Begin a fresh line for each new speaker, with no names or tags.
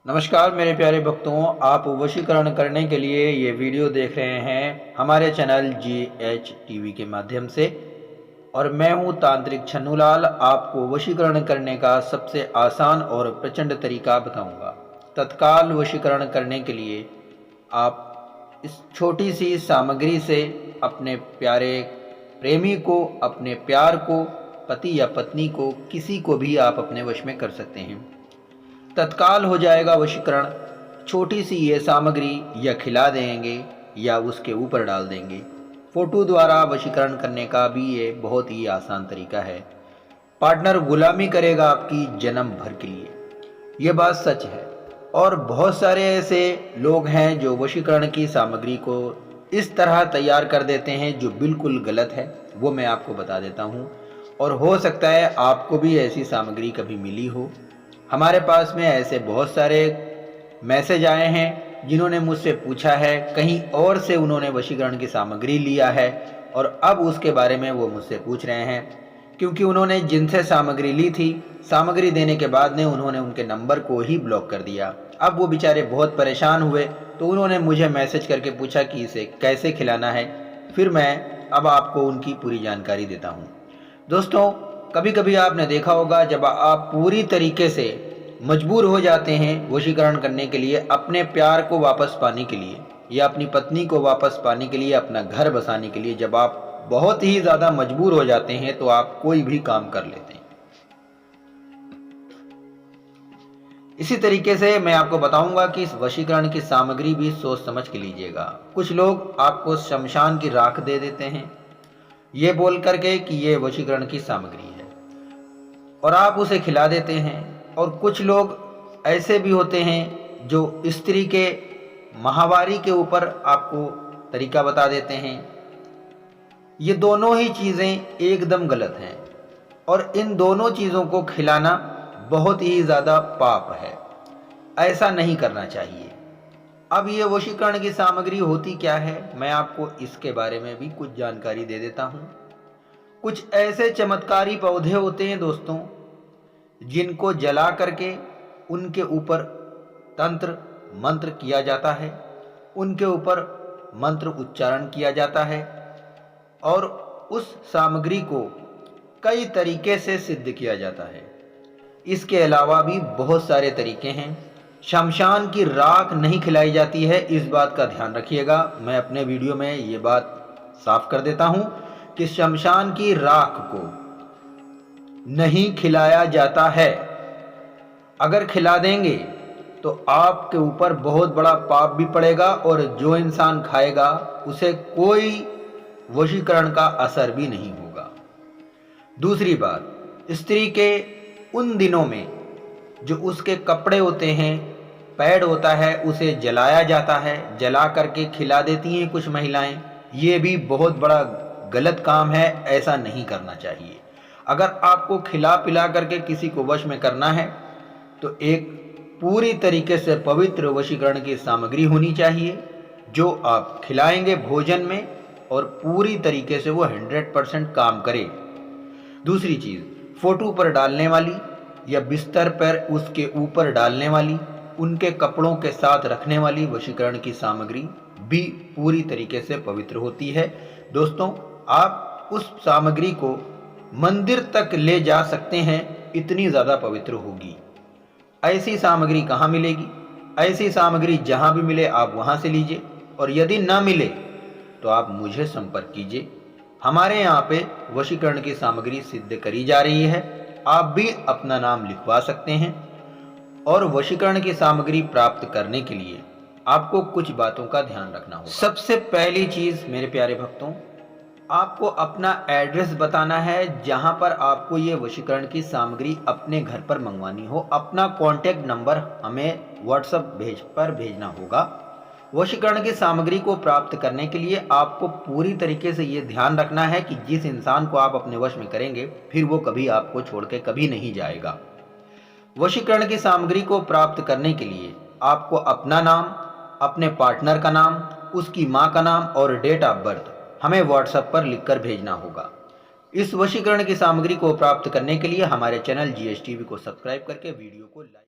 नमस्कार मेरे प्यारे भक्तों, आप वशीकरण करने के लिए ये वीडियो देख रहे हैं हमारे चैनल GH टीवी के माध्यम से। और मैं हूँ तांत्रिक छन्नूलाल। आपको वशीकरण करने का सबसे आसान और प्रचंड तरीका बताऊंगा। तत्काल वशीकरण करने के लिए आप इस छोटी सी सामग्री से अपने प्यारे प्रेमी को, अपने प्यार को, पति या पत्नी को, किसी को भी आप अपने वश में कर सकते हैं। तत्काल हो जाएगा वशीकरण। छोटी सी ये सामग्री या खिला देंगे या उसके ऊपर डाल देंगे। फोटो द्वारा वशीकरण करने का भी ये बहुत ही आसान तरीका है। पार्टनर गुलामी करेगा आपकी जन्म भर के लिए, ये बात सच है। और बहुत सारे ऐसे लोग हैं जो वशीकरण की सामग्री को इस तरह तैयार कर देते हैं जो बिल्कुल गलत है, वो मैं आपको बता देता हूँ। और हो सकता है आपको भी ऐसी सामग्री कभी मिली हो। हमारे पास में ऐसे बहुत सारे मैसेज आए हैं जिन्होंने मुझसे पूछा है, कहीं और से उन्होंने वशीकरण की सामग्री लिया है और अब उसके बारे में वो मुझसे पूछ रहे हैं। क्योंकि उन्होंने जिनसे सामग्री ली थी, सामग्री देने के बाद ने उन्होंने उनके नंबर को ही ब्लॉक कर दिया। अब वो बेचारे बहुत परेशान हुए, तो उन्होंने मुझे मैसेज करके पूछा कि इसे कैसे खिलाना है। फिर मैं अब आपको उनकी पूरी जानकारी देता हूँ। दोस्तों, कभी कभी आपने देखा होगा, जब आप पूरी तरीके से मजबूर हो जाते हैं वशीकरण करने के लिए, अपने प्यार को वापस पाने के लिए या अपनी पत्नी को वापस पाने के लिए, अपना घर बसाने के लिए, जब आप बहुत ही ज़्यादा मजबूर हो जाते हैं तो आप कोई भी काम कर लेते हैं। इसी तरीके से मैं आपको बताऊंगा कि इस वशीकरण की सामग्री भी सोच समझ के लीजिएगा। कुछ लोग आपको शमशान की राख दे देते हैं ये बोल करके कि ये वशीकरण की सामग्री है, और आप उसे खिला देते हैं। और कुछ लोग ऐसे भी होते हैं जो स्त्री के माहवारी के ऊपर आपको तरीका बता देते हैं। ये दोनों ही चीज़ें एकदम गलत हैं और इन दोनों चीज़ों को खिलाना बहुत ही ज़्यादा पाप है। ऐसा नहीं करना चाहिए। अब ये वशीकरण की सामग्री होती क्या है, मैं आपको इसके बारे में भी कुछ जानकारी दे देता हूँ। कुछ ऐसे चमत्कारी पौधे होते हैं दोस्तों, जिनको जला करके उनके ऊपर तंत्र मंत्र किया जाता है, उनके ऊपर मंत्र उच्चारण किया जाता है और उस सामग्री को कई तरीके से सिद्ध किया जाता है। इसके अलावा भी बहुत सारे तरीके हैं। शमशान की राख नहीं खिलाई जाती है, इस बात का ध्यान रखिएगा। मैं अपने वीडियो में ये बात साफ कर देता हूँ कि शमशान की राख को नहीं खिलाया जाता है। अगर खिला देंगे तो आपके ऊपर बहुत बड़ा पाप भी पड़ेगा और जो इंसान खाएगा उसे कोई वशीकरण का असर भी नहीं होगा। दूसरी बात, स्त्री के उन दिनों में जो उसके कपड़े होते हैं, पैड होता है, उसे जलाया जाता है। जला करके खिला देती हैं कुछ महिलाएं। ये भी बहुत बड़ा गलत काम है, ऐसा नहीं करना चाहिए। अगर आपको खिला पिला करके किसी को वश में करना है तो एक पूरी तरीके से पवित्र वशीकरण की सामग्री होनी चाहिए जो आप खिलाएंगे भोजन में, और पूरी तरीके से वो 100% काम करे। दूसरी चीज़, फोटो पर डालने वाली या बिस्तर पर उसके ऊपर डालने वाली, उनके कपड़ों के साथ रखने वाली वशीकरण की सामग्री भी पूरी तरीके से पवित्र होती है। दोस्तों, आप उस सामग्री को मंदिर तक ले जा सकते हैं, इतनी ज़्यादा पवित्र होगी। ऐसी सामग्री कहाँ मिलेगी? ऐसी सामग्री जहाँ भी मिले आप वहाँ से लीजिए, और यदि ना मिले तो आप मुझे संपर्क कीजिए। हमारे यहाँ पे वशीकरण की सामग्री सिद्ध करी जा रही है। आप भी अपना नाम लिखवा सकते हैं। और वशीकरण की सामग्री प्राप्त करने के लिए आपको कुछ बातों का ध्यान रखना होगा। सबसे पहली चीज़ मेरे प्यारे भक्तों, आपको अपना एड्रेस बताना है जहां पर आपको ये वशीकरण की सामग्री अपने घर पर मंगवानी हो। अपना कॉन्टैक्ट नंबर हमें व्हाट्सएप पर भेजना होगा। वशीकरण की सामग्री को प्राप्त करने के लिए आपको पूरी तरीके से ये ध्यान रखना है कि जिस इंसान को आप अपने वश में करेंगे फिर वो कभी आपको छोड़ के कभी नहीं जाएगा। वशीकरण की सामग्री को प्राप्त करने के लिए आपको अपना नाम, अपने पार्टनर का नाम, उसकी माँ का नाम और डेट ऑफ बर्थ हमें व्हाट्सएप पर लिखकर भेजना होगा। इस वशीकरण की सामग्री को प्राप्त करने के लिए हमारे चैनल GH टीवी को सब्सक्राइब करके वीडियो को लाइक